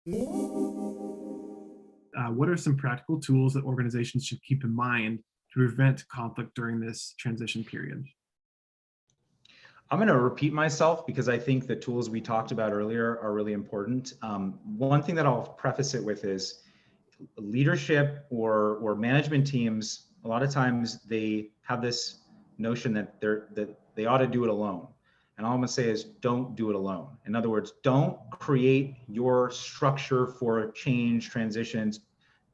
What are some practical tools that organizations should keep in mind to prevent conflict during this transition period? I'm going to repeat myself because I think the tools we talked about earlier are really important. One thing that I'll preface it with is leadership or management teams. A lot of times they have this notion that they ought to do it alone. And all I'm going to say is don't do it alone. In other words, don't create your structure for change transitions.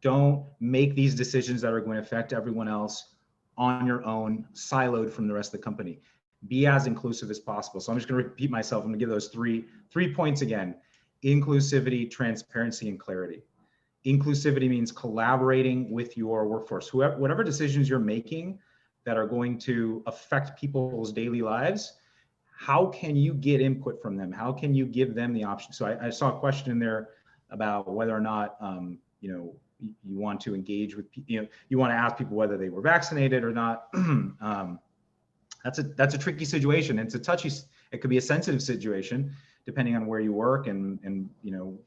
Don't make these decisions that are going to affect everyone else on your own, siloed from the rest of the company. Be as inclusive as possible. So I'm just going to repeat myself. I'm going to give those three points again: inclusivity, transparency, and clarity. Inclusivity means collaborating with your workforce. Whatever decisions you're making that are going to affect people's daily lives, how can you get input from them? How can you give them the option? So I saw a question in there about whether or not you want to engage with, you want to ask people whether they were vaccinated or not. That's a tricky situation. It's a touchy, it could be a sensitive situation depending on where you work and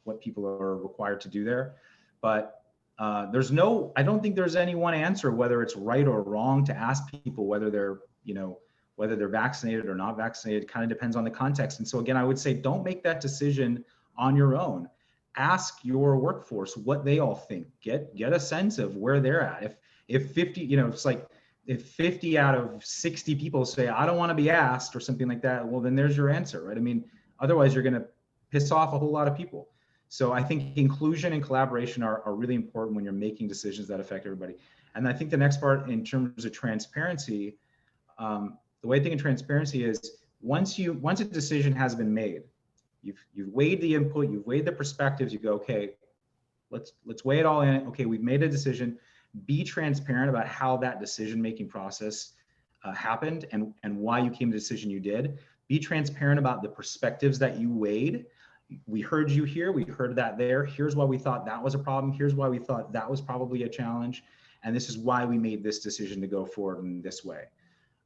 what people are required to do there. But I don't think there's any one answer whether it's right or wrong to ask people whether they're vaccinated or not vaccinated. It kind of depends on the context. And so again, I would say don't make that decision on your own. Ask your workforce what they all think. Get a sense of where they're at. If 50, it's like if 50 out of 60 people say, I don't want to be asked or something like that, well, then there's your answer, right? I mean, otherwise you're going to piss off a whole lot of people. So I think inclusion and collaboration are really important when you're making decisions that affect everybody. And I think the next part in terms of transparency, the way I think of transparency is once a decision has been made, you've weighed the input, you've weighed the perspectives, you go, okay, let's weigh it all in. Okay, we've made a decision. Be transparent about how that decision-making process happened and why you came to the decision you did. Be transparent about the perspectives that you weighed. We heard you here, we heard that there. Here's why we thought that was a problem. Here's why we thought that was probably a challenge. And this is why we made this decision to go forward in this way.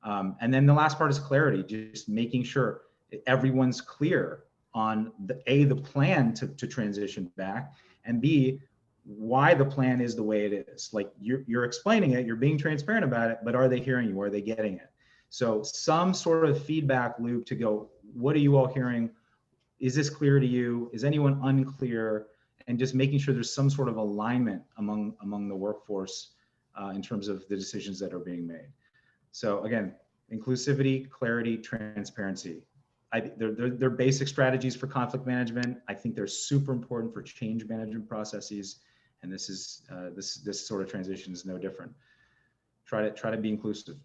And then the last part is clarity, just making sure everyone's clear on the plan to transition back, and B, why the plan is the way it is. Like you're explaining it, you're being transparent about it, but are they hearing you? Are they getting it? So some sort of feedback loop to go, what are you all hearing? Is this clear to you? Is anyone unclear? And just making sure there's some sort of alignment among the workforce in terms of the decisions that are being made. So again, inclusivity, clarity, transparency. They're basic strategies for conflict management. I think they're super important for change management processes. And this sort of transition is no different. Try to be inclusive.